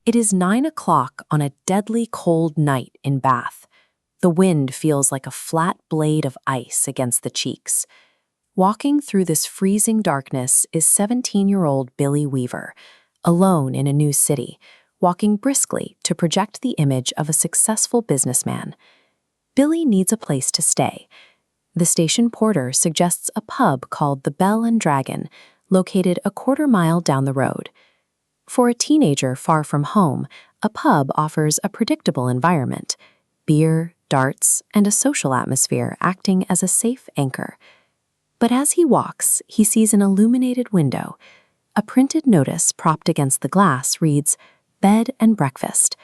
It is 9 o'clock on a deadly cold night in Bath. The wind feels like a flat blade of ice against the cheeks. Walking through this freezing darkness is 17-year-old Billy Weaver, alone in a new city, walking briskly to project the image of a successful businessman. Billy needs a place to stay. The station porter suggests a pub called the Bell and Dragon, located a quarter-mile down the road. For a teenager far from home, a pub offers a predictable environment: beer, darts, and a social atmosphere acting as a safe anchor. But as he walks, he sees an illuminated window. A printed notice propped against the glass reads, "Bed and Breakfast."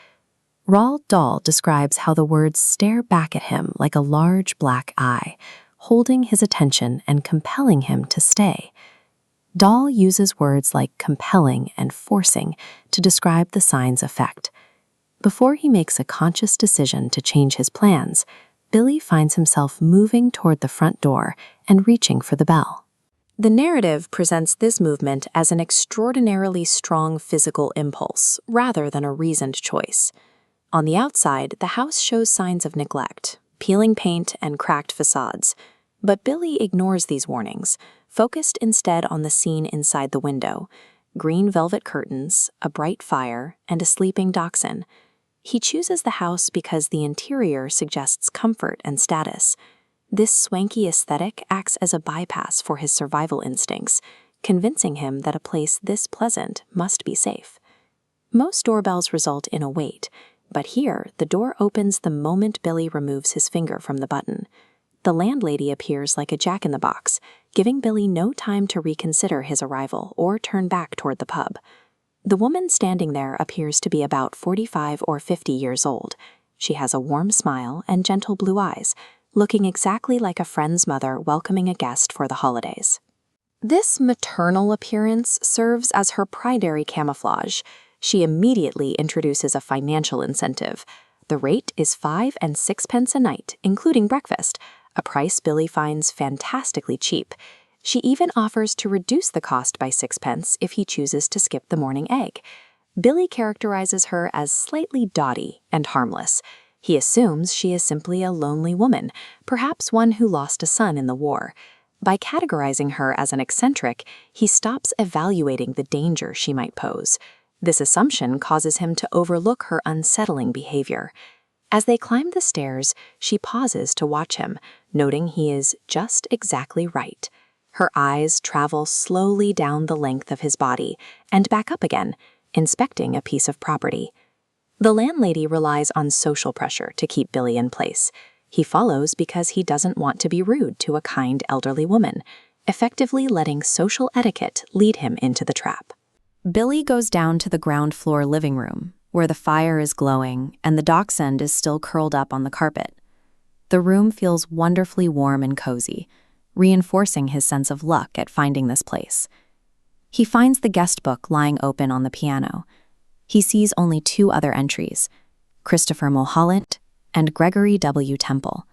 Roald Dahl describes how the words stare back at him like a large black eye, holding his attention and compelling him to stay. Dahl uses words like compelling and forcing to describe the sign's effect. Before he makes a conscious decision to change his plans, Billy finds himself moving toward the front door and reaching for the bell. The narrative presents this movement as an extraordinarily strong physical impulse, rather than a reasoned choice. On the outside, the house shows signs of neglect, peeling paint and cracked facades. But Billy ignores these warnings, focused instead on the scene inside the window: green velvet curtains, a bright fire, and a sleeping dachshund. He chooses the house because the interior suggests comfort and status. This swanky aesthetic acts as a bypass for his survival instincts, convincing him that a place this pleasant must be safe. Most doorbells result in a wait, but here the door opens the moment Billy removes his finger from the button. The landlady appears like a jack-in-the-box, giving Billy no time to reconsider his arrival or turn back toward the pub. The woman standing there appears to be about 45 or 50 years old. She has a warm smile and gentle blue eyes, looking exactly like a friend's mother welcoming a guest for the holidays. This maternal appearance serves as her primary camouflage. She immediately introduces a financial incentive. The rate is 5 and 6 pence a night, including breakfast, a price Billy finds fantastically cheap. She even offers to reduce the cost by 6 pence if he chooses to skip the morning egg. Billy characterizes her as slightly dotty and harmless. He assumes she is simply a lonely woman, perhaps one who lost a son in the war. By categorizing her as an eccentric, he stops evaluating the danger she might pose. This assumption causes him to overlook her unsettling behavior. As they climb the stairs, she pauses to watch him, noting he is just exactly right. Her eyes travel slowly down the length of his body and back up again, inspecting a piece of property. The landlady relies on social pressure to keep Billy in place. He follows because he doesn't want to be rude to a kind elderly woman, effectively letting social etiquette lead him into the trap. Billy goes down to the ground floor living room, where the fire is glowing and the dachshund is still curled up on the carpet. The room feels wonderfully warm and cozy, reinforcing his sense of luck at finding this place. He finds the guest book lying open on the piano. He sees only 2 other entries: Christopher Mulholland and Gregory W. Temple.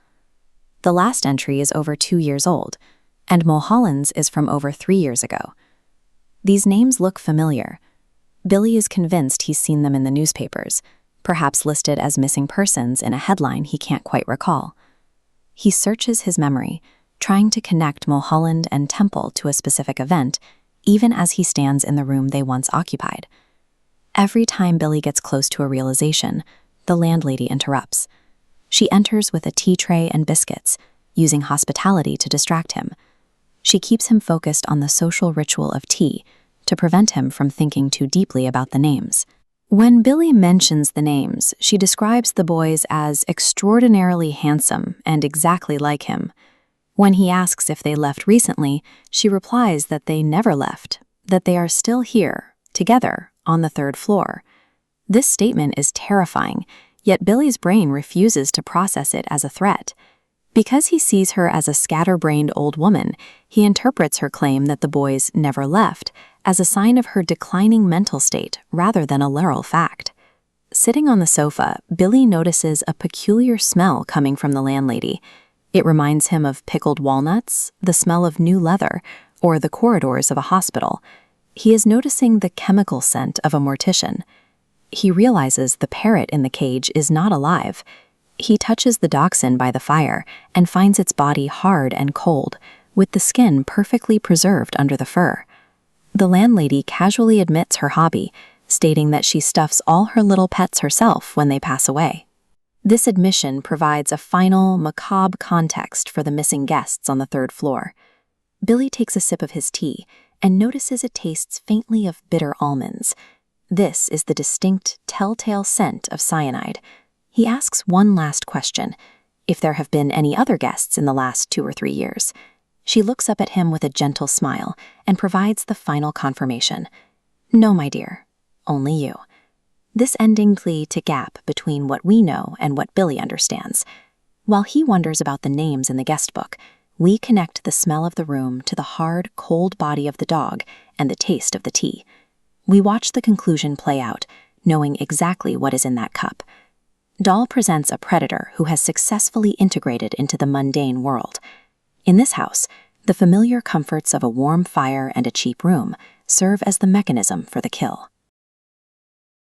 The last entry is over 2 years old, and Mulholland's is from over 3 years ago. These names look familiar. Billy is convinced he's seen them in the newspapers, perhaps listed as missing persons in a headline he can't quite recall. He searches his memory, trying to connect Mulholland and Temple to a specific event, even as he stands in the room they once occupied. Every time Billy gets close to a realization, the landlady interrupts. She enters with a tea tray and biscuits, using hospitality to distract him. She keeps him focused on the social ritual of tea, to prevent him from thinking too deeply about the names. When Billy mentions the names, she describes the boys as extraordinarily handsome and exactly like him. When he asks if they left recently, she replies that they never left, that they are still here, together, on the 3rd floor. This statement is terrifying, yet Billy's brain refuses to process it as a threat. Because he sees her as a scatterbrained old woman, he interprets her claim that the boys never left as a sign of her declining mental state rather than a literal fact. Sitting on the sofa, Billy notices a peculiar smell coming from the landlady. It reminds him of pickled walnuts, the smell of new leather, or the corridors of a hospital. He is noticing the chemical scent of a mortician. He realizes the parrot in the cage is not alive. He touches the dachshund by the fire and finds its body hard and cold, with the skin perfectly preserved under the fur. The landlady casually admits her hobby, stating that she stuffs all her little pets herself when they pass away. This admission provides a final, macabre context for the missing guests on the third floor. Billy takes a sip of his tea and notices it tastes faintly of bitter almonds. This is the distinct, telltale scent of cyanide. He asks one last question: if there have been any other guests in the last 2 or 3 years. She looks up at him with a gentle smile and provides the final confirmation. No, my dear, only you. This ending plea to gap between what we know and what Billy understands. While he wonders about the names in the guest book, we connect the smell of the room to the hard, cold body of the dog and the taste of the tea. We watch the conclusion play out, knowing exactly what is in that cup. Dahl presents a predator who has successfully integrated into the mundane world. In this house, the familiar comforts of a warm fire and a cheap room serve as the mechanism for the kill.